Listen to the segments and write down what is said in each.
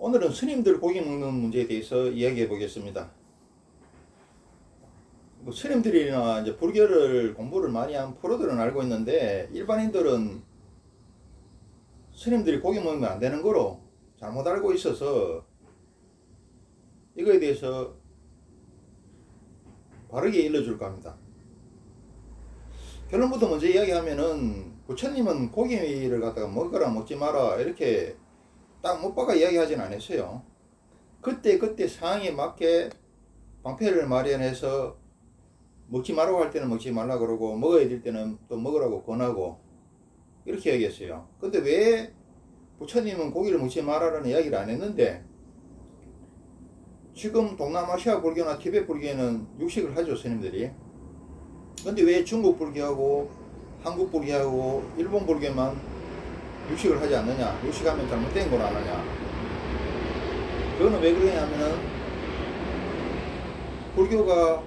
오늘은 스님들 고기 먹는 문제에 대해서 이야기해 보겠습니다. 뭐 스님들이나 이제 불교를 공부를 많이 한 프로들은 알고 있는데, 일반인들은 스님들이 고기 먹으면 안 되는 거로 잘못 알고 있어서 이거에 대해서 바르게 일러줄까 합니다. 결론부터 먼저 이야기하면은, 부처님은 고기를 갖다가 먹어라 먹지 마라 이렇게 딱 못 박아 이야기하진 않았어요. 그때 상황에 맞게 방패를 마련해서 먹지 말라고 할 때는 먹지 말라 그러고, 먹어야 될 때는 또 먹으라고 권하고 이렇게 얘기했어요. 근데 왜 부처님은 고기를 먹지 말라는 이야기를 안 했는데, 지금 동남아시아 불교나 티베트 불교에는 육식을 하죠, 스님들이. 근데 왜 중국 불교하고 한국 불교하고 일본 불교만 육식을 하지 않느냐, 육식하면 잘못된 걸 안 하냐. 그거는 왜 그러냐면은, 불교가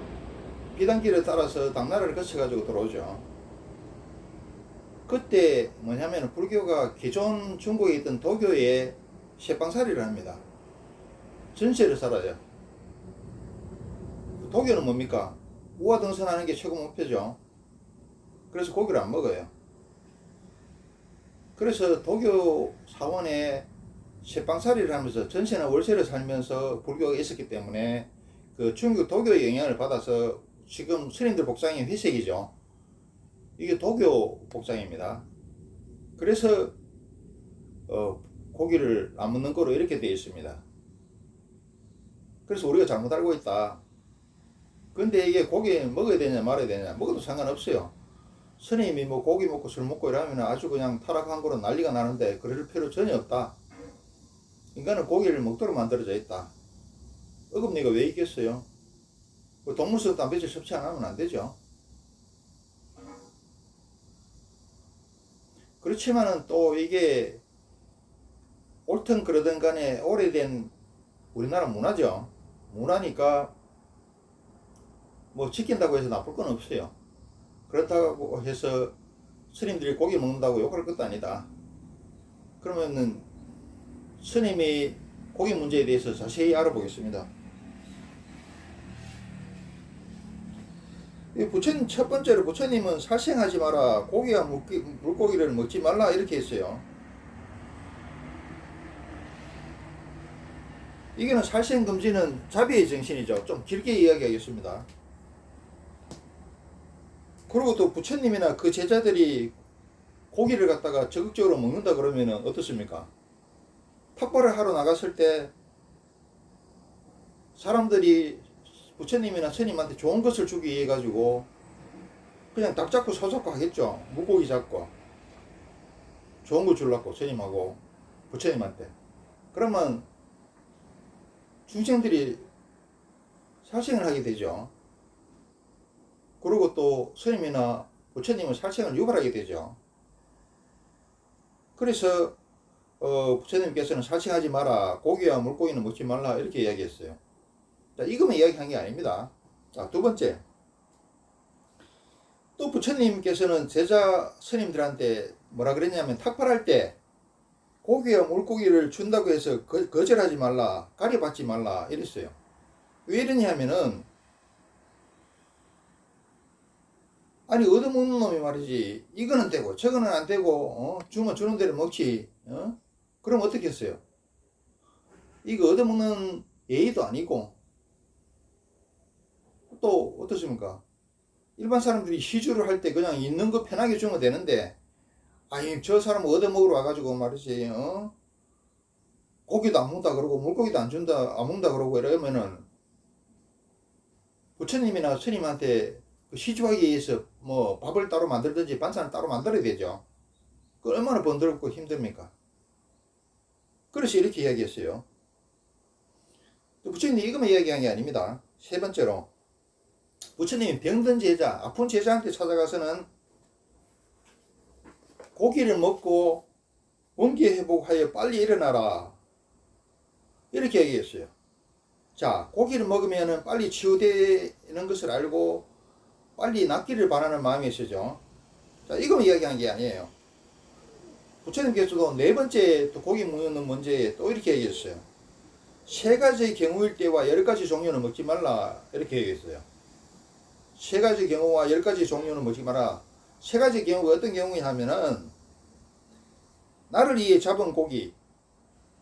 비단길을 따라서 당나라를 거쳐가지고 들어오죠. 그때 뭐냐면, 불교가 기존 중국에 있던 도교에 쇠빵살이를 합니다. 전세를 살아요. 도교는 뭡니까? 우화등선하는 게 최고 목표죠. 그래서 고기를 안 먹어요. 그래서 도교 사원에 쇠빵살이를 하면서 전세나 월세를 살면서 불교가 있었기 때문에, 그 중국 도교의 영향을 받아서 지금 스님들 복장이 회색이죠. 이게 도교 복장입니다. 그래서 고기를 안 먹는 거로 이렇게 되어 있습니다. 그래서 우리가 잘못 알고 있다. 근데 이게 고기 먹어야 되냐 말아야 되냐, 먹어도 상관없어요. 스님이 뭐 고기 먹고 술 먹고 이러면 아주 그냥 타락한 거로 난리가 나는데, 그럴 필요 전혀 없다. 인간은 고기를 먹도록 만들어져 있다. 어금니가 왜 있겠어요? 동물성 단백질 섭취 안 하면 안 되죠. 그렇지만은 또 이게 옳든 그러든 간에 오래된 우리나라 문화죠. 문화니까 뭐 지킨다고 해서 나쁠 건 없어요. 그렇다고 해서 스님들이 고기 먹는다고 욕할 것도 아니다. 그러면은 스님이 고기 문제에 대해서 자세히 알아보겠습니다. 부처님, 첫 번째로 부처님은 살생하지 마라, 고기와 물고기를 먹지 말라 이렇게 했어요. 이게는 살생 금지는 자비의 정신이죠. 좀 길게 이야기하겠습니다. 그리고 또 부처님이나 그 제자들이 고기를 갖다가 적극적으로 먹는다 그러면 어떻습니까? 탁발을 하러 나갔을 때 사람들이 부처님이나 스님한테 좋은 것을 주기 위해 가지고 그냥 닭 잡고 소 잡고 하겠죠. 물고기 잡고 좋은 거 주려고 스님하고 부처님한테. 그러면 중생들이 살생을 하게 되죠. 그리고 또 스님이나 부처님은 살생을 유발하게 되죠. 그래서 부처님께서는 살생하지 마라, 고기와 물고기는 먹지 말라 이렇게 이야기했어요. 자, 이것만 이야기한 게 아닙니다. 자, 두 번째, 또 부처님께서는 제자 스님들한테 뭐라 그랬냐면, 탁발할 때 고기와 물고기를 준다고 해서 거절하지 말라, 가려받지 말라 이랬어요. 왜 이러냐면은, 아니 얻어먹는 놈이 말이지, 이거는 되고 저거는 안 되고 주면 주는 대로 먹지, 그럼 어떻게 했어요? 이거 얻어먹는 예의도 아니고, 또 어떻습니까? 일반 사람들이 시주를 할 때 그냥 있는 거 편하게 주면 되는데, 아니 저 사람 얻어먹으러 와가지고 말이지, 고기도 안 먹다 그러고 물고기도 안 준다, 안 먹는다 그러고 이러면은 부처님이나 스님한테 시주하기 위해서 뭐 밥을 따로 만들든지 반찬을 따로 만들어야 되죠. 그 얼마나 번거롭고 힘듭니까? 그래서 이렇게 이야기했어요. 부처님이 이것만 이야기한 게 아닙니다. 세 번째로, 부처님이 병든 제자, 아픈 제자한테 찾아가서는 고기를 먹고 원기 회복하여 빨리 일어나라 이렇게 얘기했어요. 자, 고기를 먹으면 빨리 치유되는 것을 알고 빨리 낫기를 바라는 마음이 있어죠. 자, 이거만 이야기한 게 아니에요. 부처님께서도 네 번째 또 고기 먹는 문제에 또 이렇게 얘기했어요. 세 가지 경우일 때와 10가지 종류는 먹지 말라 이렇게 얘기했어요. 세 가지 경우와 10가지 종류는 먹지 마라. 세 가지 경우가 어떤 경우냐면은 나를 위해 잡은 고기,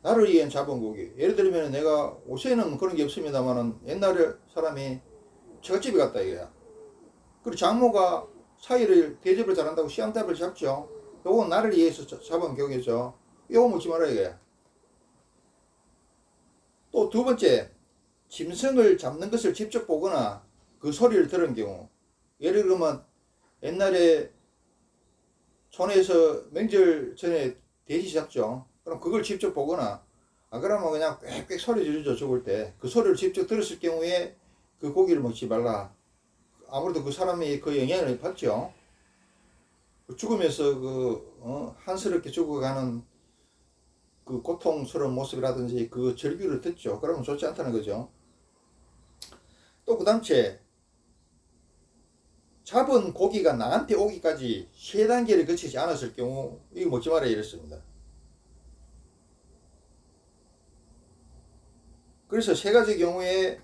나를 위해 잡은 고기. 예를 들면 내가 요새는 그런 게 없습니다만은 옛날에 사람이 처갓집에 갔다 이거야. 그리고 장모가 사이를 대접을 잘한다고 씨암탉을 잡죠. 요건 나를 위해서 잡은 고기죠. 요거 먹지 마라 이거야. 또 두 번째, 짐승을 잡는 것을 직접 보거나 그 소리를 들은 경우. 예를 들면 옛날에 촌에서 명절 전에 돼지 잡죠. 그럼 그걸 직접 보거나 안 그러면 그냥 꽥꽥 소리 지르죠. 죽을 때 그 소리를 직접 들었을 경우에 그 고기를 먹지 말라. 아무래도 그 사람이 그 영향을 받죠. 죽으면서 한스럽게 죽어가는 그 고통스러운 모습이라든지 그 절규를 듣죠. 그러면 좋지 않다는 거죠. 또 그 다음째, 잡은 고기가 나한테 오기까지 세 단계를 거치지 않았을 경우 이거 먹지 말아야 이랬습니다. 그래서 세 가지 경우에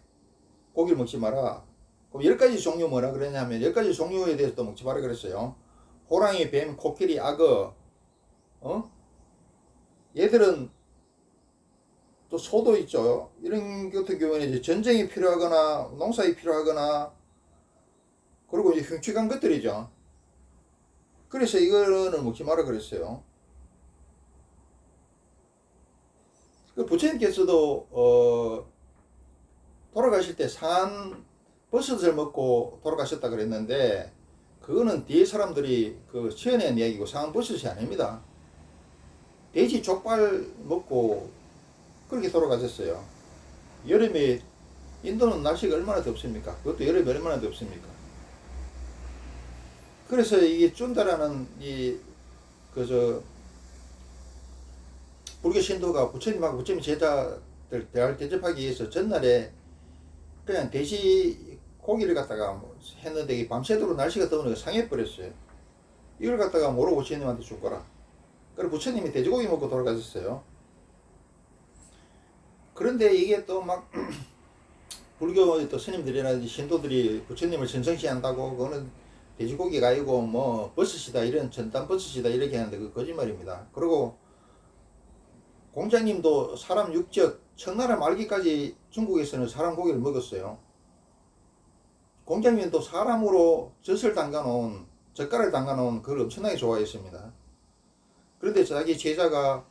고기를 먹지 마라. 그럼 10가지 종류 뭐라 그랬냐면 10가지 종류에 대해서 또 먹지 마라 그랬어요. 호랑이, 뱀, 코끼리, 악어, 얘들은 또 소도 있죠. 이런 같은 경우에는 이제 전쟁이 필요하거나 농사가 필요하거나 그리고 이제 흉측한 것들이죠. 그래서 이거는 먹지 마라 그랬어요. 그 부처님께서도 돌아가실 때 상한 버섯을 먹고 돌아가셨다 그랬는데 그거는 뒤에 사람들이 그 지어낸 이야기고 상한 버섯이 아닙니다. 돼지 족발 먹고 그렇게 돌아가셨어요. 여름에 인도는 날씨가 얼마나 덥습니까? 그것도 여름에 얼마나 덥습니까? 그래서 이게 쭌다라는 불교 신도가 부처님하고 부처님 제자들 대화를 대접하기 위해서 전날에 그냥 돼지 고기를 갖다가 했는데 밤새도록 날씨가 더우니까 상해버렸어요. 이걸 갖다가 모로 부처님한테 줄 거라. 그래서 부처님이 돼지고기 먹고 돌아가셨어요. 그런데 이게 또 막 불교 또 스님들이나 신도들이 부처님을 전성시한다고 그거는 돼지고기가 아니고 뭐 버섯이다 이런 전단 버섯이다 이렇게 하는데 그 거짓말입니다. 그리고 공자님도 사람 육젓 청나라 말기까지 중국에서는 사람 고기를 먹었어요. 공자님도 사람으로 젖을 담가놓은 젓갈을 담가놓은 그걸 엄청나게 좋아했습니다. 그런데 자기 제자가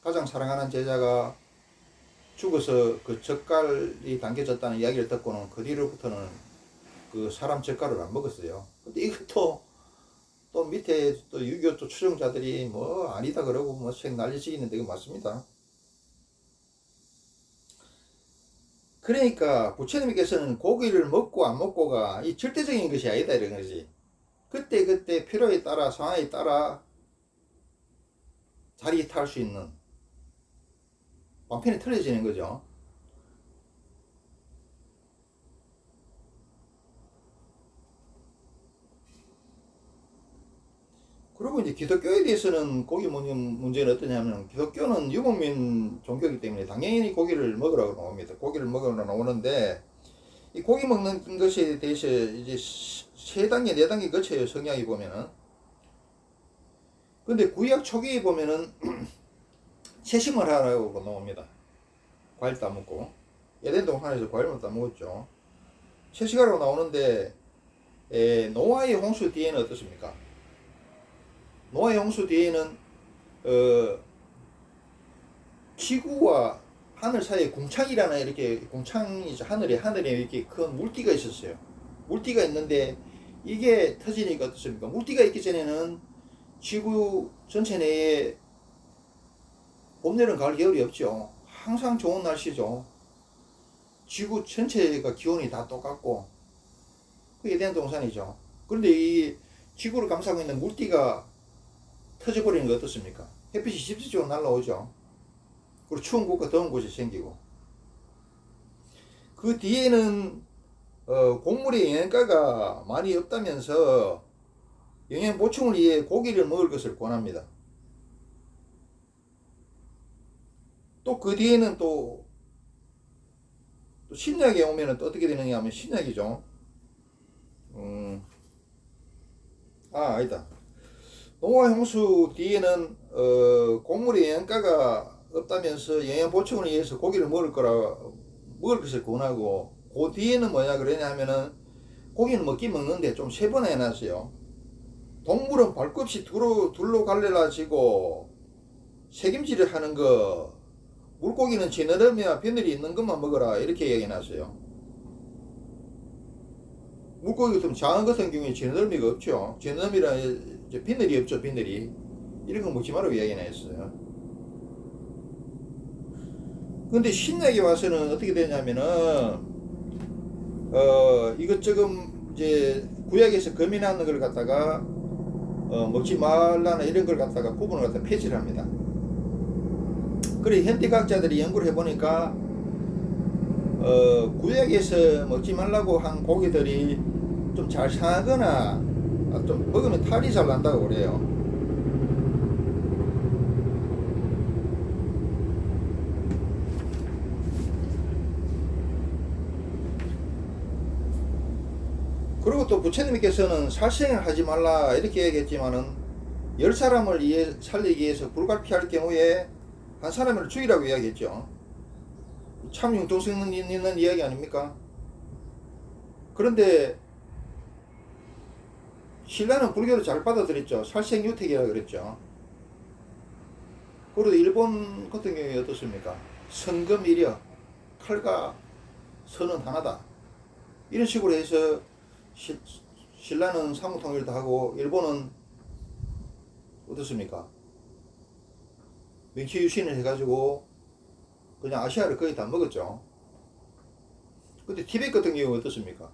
가장 사랑하는 제자가 죽어서 그 젓갈이 담겨졌다는 이야기를 듣고는 그 뒤로부터는 그 사람 젓갈을 안 먹었어요. 근데 이것도 또 밑에 또 유교 또 추종자들이 뭐 아니다 그러고 뭐 책 난리치기는데 이거 맞습니다. 그러니까 부처님께서는 고기를 먹고 안 먹고가 이 절대적인 것이 아니다 이런 거지. 그때 필요에 따라 상황에 따라 자리 탈 수 있는 방편이 틀어지는 거죠. 그리고 이제 기독교에 대해서는 고기 먹는 문제는 어떠냐면 기독교는 유목민 종교이기 때문에 당연히 고기를 먹으라고 나옵니다. 고기를 먹으라고 나오는데 이 고기 먹는 것에 대해서 이제 세 단계, 네 단계 거쳐요. 성향이 보면은. 근데 구약 초기에 보면은 채식을 하라고 나옵니다. 과일 따먹고. 에덴 동산에서 과일만 따먹었죠. 채식하라고 나오는데 노아의 홍수 뒤에는 어떻습니까? 노아의 홍수 뒤에는 지구와 하늘 사이에 궁창이라는 이렇게 궁창이죠. 하늘에 이렇게 큰 물띠가 있었어요. 물띠가 있는데 이게 터지니까 어떻습니까? 물띠가 있기 전에는 지구 전체 내에 봄, 여름, 가을, 겨울이 없죠. 항상 좋은 날씨죠. 지구 전체가 기온이 다 똑같고 그게 에덴 동산이죠. 그런데 이 지구를 감싸고 있는 물띠가 터져버리는 거 어떻습니까? 햇빛이 집집적으로 날라오죠. 그리고 추운 곳과 더운 곳이 생기고 그 뒤에는 곡물의 영양가가 많이 없다면서 영양 보충을 위해 고기를 먹을 것을 권합니다. 또 그 뒤에는 또 신약에 오면은 또 어떻게 되느냐 하면 신약이죠. 아니다. 농화 홍수 뒤에는 곡물에 영양가가 없다면서 영양 보충을 위해서 고기를 먹을 것을 권하고, 그 뒤에는 뭐냐 그러냐 하면은 고기는 먹긴 먹는데 좀 세분화 해놨어요. 동물은 발급시 둘로 갈라지고 색임질을 하는 거, 물고기는 지느러미와 비늘이 있는 것만 먹어라 이렇게 얘기해놨어요. 물고기 같은 장어 같은 경우에 지느러미가 없죠. 지느러미라 비늘이 없죠. 비늘이 이런 거 먹지 말라고 이야기해놨어요. 근데 신약에 와서는 어떻게 되냐면은 이것저것 이제 구약에서 금인하는 걸 갖다가 먹지 말라나 이런 걸 갖다가 구분을 갖다 폐지를 합니다. 그래 현대과학자들이 연구를 해보니까 구약에서 먹지 말라고 한 고기들이 좀 잘 상하거나 좀 먹으면 탈이 잘 난다고 그래요. 그리고 또 부처님께서는 살생을 하지 말라 이렇게 얘기했지만은 10사람을 살리기 위해서 불가피할 경우에 한 사람을 죽이라고 이야기했죠. 참 융통성 있는 이야기 아닙니까? 그런데 신라는 불교를 잘 받아들였죠. 살생유택이라고 그랬죠. 그리고 일본 같은 경우에 어떻습니까? 성금이력, 칼과 선은 하나다. 이런 식으로 해서 신라는 삼국통일도 하고 일본은 어떻습니까? 명치유신을 해가지고 그냥 아시아를 거의 다 먹었죠. 근데 티베트 같은 경우는 어떻습니까?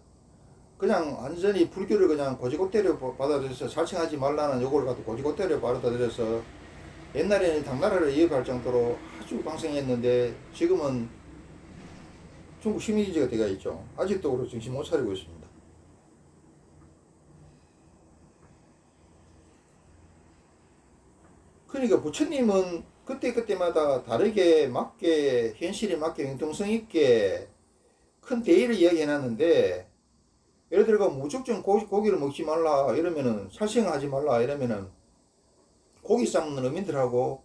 그냥 완전히 불교를 그냥 고지고대로 받아들여서 살생하지 말라는 요구를 갖고 고지고대로 받아들여서 옛날에는 당나라를 이어갈 정도로 아주 강성했는데 지금은 중국 식민지가 되어 있죠. 아직도 그렇게 정신 못 차리고 있습니다. 그러니까 부처님은 그때그때마다 다르게 맞게 현실에 맞게 융통성 있게 큰 대의를 이야기해 놨는데, 예를 들어 무조건 고기를 먹지 말라 이러면은, 살생을 하지 말라 이러면은 고기 삶는 어민들하고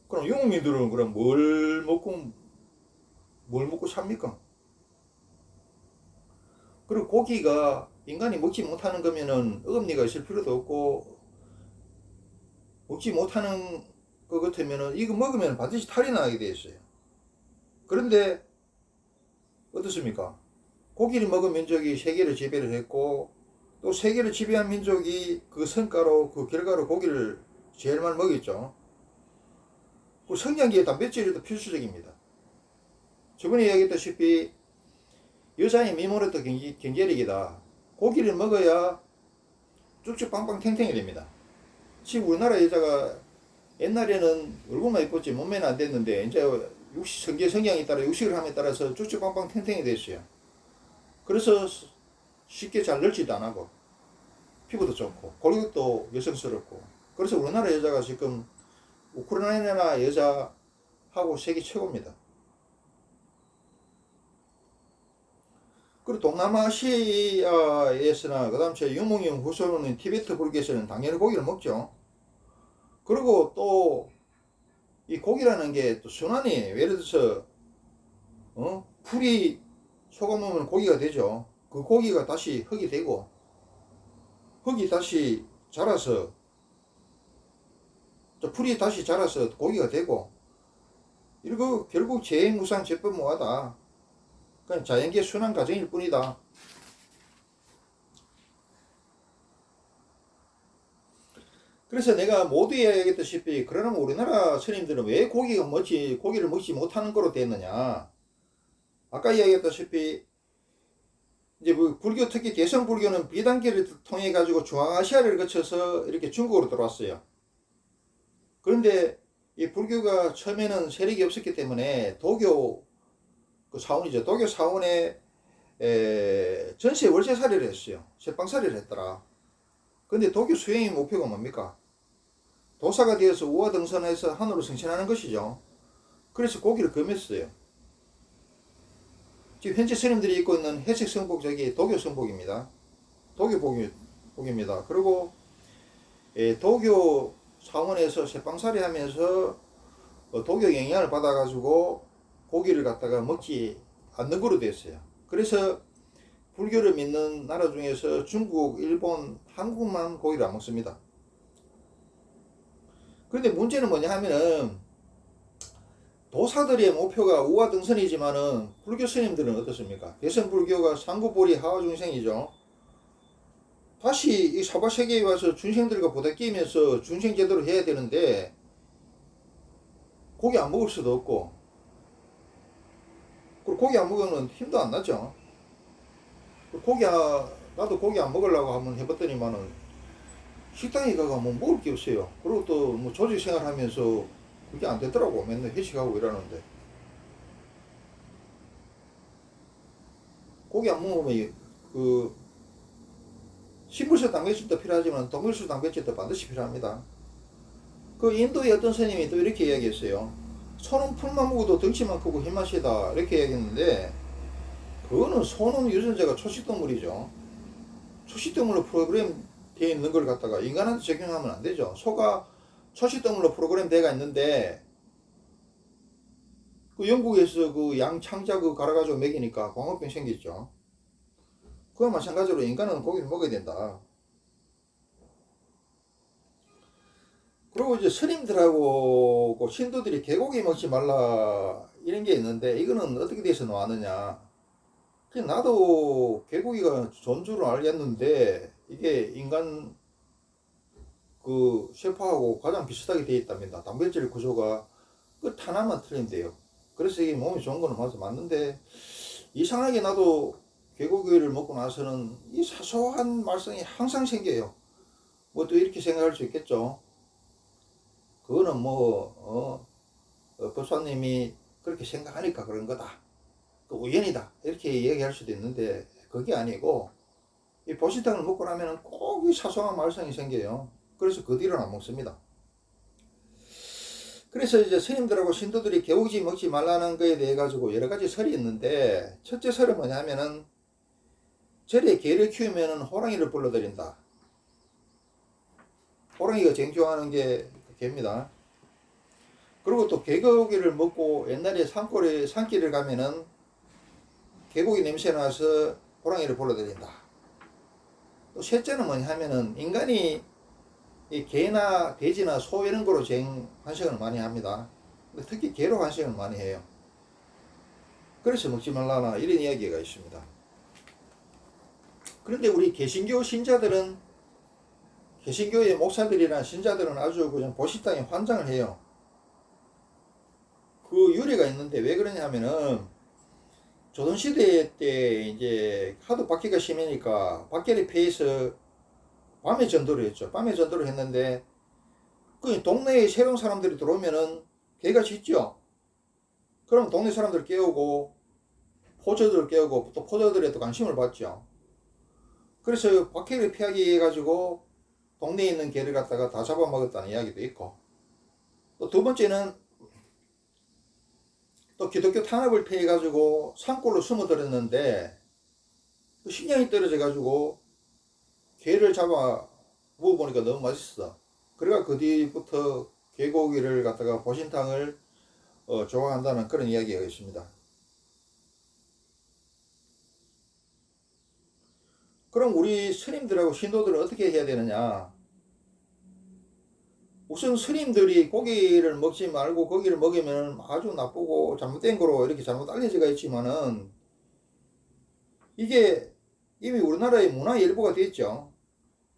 그럼 유목민들은 그럼 뭘 먹고 삽니까? 그리고 고기가 인간이 먹지 못하는 거면은 어금니가 있을 필요도 없고, 먹지 못하는 것 같으면은 이거 먹으면 반드시 탈이 나게 돼 있어요. 그런데 어떻습니까? 고기를 먹은 민족이 세계를 지배를 했고, 또 세계를 지배한 민족이 그 성과로, 그 결과로 고기를 제일 많이 먹였죠. 그 성장기에 단백질도 필수적입니다. 저번에 이야기했다시피 여자의 미모는 또 경제력이다. 고기를 먹어야 쭉쭉 빵빵 탱탱이 됩니다. 지금 우리나라 여자가 옛날에는 얼굴만 이뻤지 몸매는 안 됐는데 이제 성향에 따라 육식을 함에 따라서 쭉쭉 빵빵 탱탱이 됐어요. 그래서 쉽게 잘 늙지도 안 하고 피부도 좋고 골격도 여성스럽고, 그래서 우리나라 여자가 지금 우크라이나 여자하고 세계 최고입니다. 그리고 동남아시아에서나 그 다음 제 유목민 후손인 티베트 불교에서는 당연히 고기를 먹죠. 그리고 또 이 고기라는 게 또 순환이에요. 예를 들어서 풀이 속아먹으면 고기가 되죠. 그 고기가 다시 흙이 되고, 흙이 다시 자라서 풀이 다시 자라서 고기가 되고, 이거 결국 재무상제법무하다. 그냥 자연계 순환 과정일 뿐이다. 그래서 내가 모두에 얘기했다시피, 그러면 우리나라 스님들은 왜 고기를 먹지 못하는 거로 됐느냐. 아까 이야기했다시피 이제 불교, 특히 개성 불교는 비단계를 통해 가지고 중앙아시아를 거쳐서 이렇게 중국으로 들어왔어요. 그런데 이 불교가 처음에는 세력이 없었기 때문에 도교 사원이죠. 도교 사원에 전세 월세살이를 했어요. 제빵살이를 했더라. 근데 도교 수행의 목표가 뭡니까? 도사가 되어서 우화등선해서 하늘로 승천하는 것이죠. 그래서 고기를 금했어요. 지금 현재 스님들이 입고 있는 회색 성복 저기 도교 성복입니다. 도교복입니다. 그리고 도교 사원에서 새빵살이 하면서 도교 영향을 받아가지고 고기를 갖다가 먹지 않는 거로 됐어요. 그래서 불교를 믿는 나라 중에서 중국, 일본, 한국만 고기를 안 먹습니다. 그런데 문제는 뭐냐 하면은 도사들의 목표가 우화등선이지만은 불교 스님들은 어떻습니까? 대승불교가 상구보리 하화중생이죠. 다시 이 사바세계에 와서 중생들과 부대끼면서 중생 제대로 해야 되는데 고기 안 먹을 수도 없고, 그리고 고기 안 먹으면 힘도 안 나죠. 나도 고기 안 먹으려고 한번 해봤더니만은 식당에 가가 뭐 먹을 게 없어요. 그리고 또 뭐 조직 생활 하면서 그게 안 되더라고. 맨날 회식하고 이러는데. 고기 안 먹으면 그 식물성 단백질도 필요하지만 동물성 단백질도 반드시 필요합니다. 그 인도의 어떤 스님이 또 이렇게 이야기했어요. 소는 풀만 먹어도 덩치만 크고 힘만 세다 이렇게 이야기했는데, 그거는 소는 유전자가 초식동물이죠. 초식동물로 프로그램 되어 있는 걸 갖다가 인간한테 적용하면 안 되죠. 소가 초식동물로 프로그램 되어 있는데 그 영국에서 그 양 창자 그 갈아가지고 먹이니까 광우병 생겼죠. 그와 마찬가지로 인간은 고기를 먹어야 된다. 그리고 이제 스님들하고 그 신도들이 개고기 먹지 말라 이런 게 있는데, 이거는 어떻게 돼서 나왔느냐. 나도 개고기가 좋은 줄은 알겠는데 이게 인간 그 셰프하고 가장 비슷하게 되어 있답니다. 단백질 구조가 끝 하나만 틀리면 돼요. 그래서 이게 몸에 좋은 거는 맞는데, 이상하게 나도 개고기를 먹고 나서는 이 사소한 말썽이 항상 생겨요. 뭐 또 이렇게 생각할 수 있겠죠. 그거는 법사님이 그렇게 생각하니까 그런 거다. 그 우연이다. 이렇게 얘기할 수도 있는데, 그게 아니고, 이 보시탕을 먹고 나면 꼭 이 사소한 말썽이 생겨요. 그래서 그 뒤로는 안 먹습니다. 그래서 이제 스님들하고 신도들이 개고기 먹지 말라는 거에 대해 가지고 여러 가지 설이 있는데, 첫째 설은 뭐냐면은 절에 개를 키우면은 호랑이를 불러들인다. 호랑이가 제일 좋아하는 게 개입니다. 그리고 또 개고기를 먹고 옛날에 산길을 가면은 개고기 냄새 나서 호랑이를 불러들인다. 또 셋째는 뭐냐 하면은 인간이 이 개나 돼지나 소 이런 거로 환식을 많이 합니다. 특히 개로 환식을 많이 해요. 그래서 먹지 말라나 이런 이야기가 있습니다. 그런데 우리 개신교의 목사들이나 신자들은 아주 그냥 보시탕에 환장을 해요. 그 유래가 있는데 왜 그러냐면은 조선시대 때 이제 하도 박해가 심하니까 박해를 피해서 밤에 전도를 했죠. 밤에 전도를 했는데 그 동네에 새로운 사람들이 들어오면은 개가 짖죠. 그럼 동네 사람들 깨우고 포저들 깨우고 또 포저들에 또 관심을 받죠. 그래서 박해를 피하기 위해 가지고 동네에 있는 개를 갖다가 다 잡아먹었다는 이야기도 있고, 또 두 번째는 또 기독교 탄압을 피해 가지고 산골로 숨어들었는데 식량이 떨어져 가지고 개를 잡아 먹어보니까 너무 맛있어. 그래가 그 뒤부터 개고기를 갖다가 보신탕을 좋아한다는 그런 이야기가 있습니다. 그럼 우리 스님들하고 신도들은 어떻게 해야 되느냐? 우선 스님들이 고기를 먹지 말고 고기를 먹으면 아주 나쁘고 잘못된 거로 이렇게 잘못 알려져가 있지만은, 이게 이미 우리나라의 문화의 일부가 됐죠.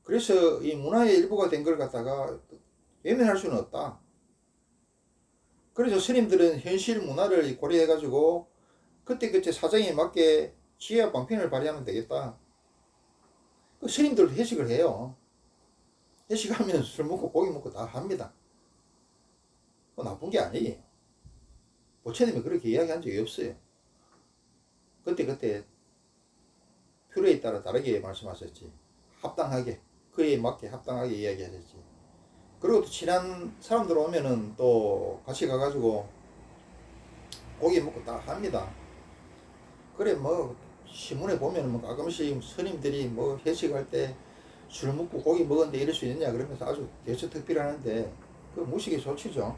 그래서 이 문화의 일부가 된 걸 갖다가 외면할 수는 없다. 그래서 스님들은 현실 문화를 고려해 가지고 그때그때 사정에 맞게 지혜와 방편을 발휘하면 되겠다. 그 스님들도 회식을 해요. 회식하면 술 먹고 고기 먹고 다 합니다. 나쁜 게 아니에요. 부처님이 그렇게 이야기한 적이 없어요. 그때 필요에 따라 다르게 말씀하셨지. 합당하게, 그에 맞게 합당하게 이야기하셨지. 그리고 또 친한 사람들 오면은 또 같이 가가지고 고기 먹고 다 합니다. 그래 뭐 신문에 보면 뭐 가끔씩 스님들이 뭐 회식할 때 술 먹고 고기 먹었는데 이럴 수 있느냐 그러면서 아주 대처특필하는데 그 무식의 조치죠.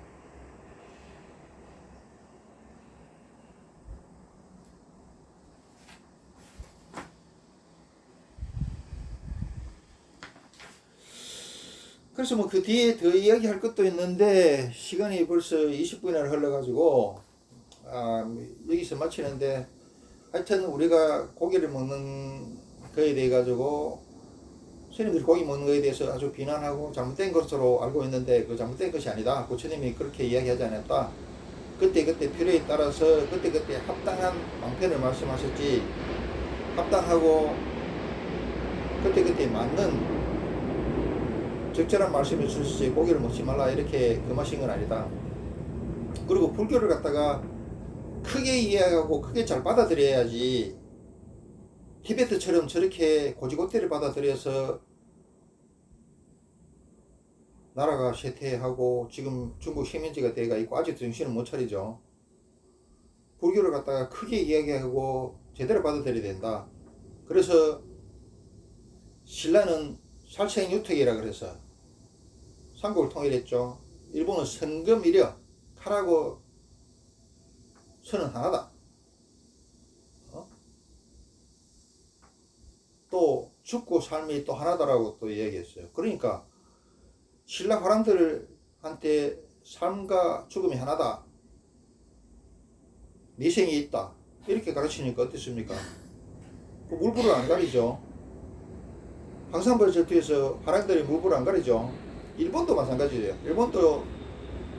그래서 뭐 그 뒤에 더 이야기할 것도 있는데 시간이 벌써 20분이나 흘러가지고 여기서 마치는데, 하여튼 우리가 고기를 먹는 거에 대해 가지고 스님들이 고기 먹는 거에 대해서 아주 비난하고 잘못된 것으로 알고 있는데 그 잘못된 것이 아니다. 부처님이 그렇게 이야기하지 않았다. 그때그때 필요에 따라서 그때그때 합당한 방편을 말씀하셨지, 합당하고 그때그때 맞는 적절한 말씀을 주시지 고기를 먹지 말라 이렇게 금하신 건 아니다. 그리고 불교를 갖다가 크게 이해하고 크게 잘 받아들여야지, 티베트처럼 저렇게 고지고대를 받아들여서 나라가 쇠퇴하고 지금 중국 식민지가 돼가 있고 아직도 정신을 못 차리죠. 불교를 갖다가 크게 이야기하고 제대로 받아들여야 된다. 그래서 신라는 살생유택이라 그래서 삼국을 통일했죠. 일본은 성금이려, 칼하고 선은 하나다. 또 죽고 삶이 또 하나다라고 또 얘기했어요. 그러니까 신라 화랑들한테 삶과 죽음이 하나다, 미생이 있다 이렇게 가르치니까 어떻습니까? 그 물불을 안 가리죠. 황산벌 전투에서 화랑들이 물불을 안 가리죠. 일본도 마찬가지예요. 일본도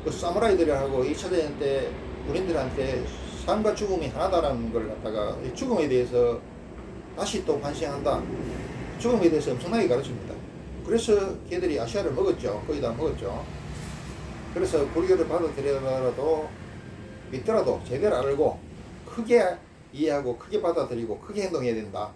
그 사무라이들하고 2차 대전 때 군인들한테 삶과 죽음이 하나다라는 걸 갖다가 죽음에 대해서 다시 또 반省한다. 죽음에 대해서 엄청나게 가르칩니다. 그래서 걔들이 아시아를 먹었죠. 거의 다 먹었죠. 그래서 불교를 받아들여라도 믿더라도 제대로 알고 크게 이해하고 크게 받아들이고 크게 행동해야 된다.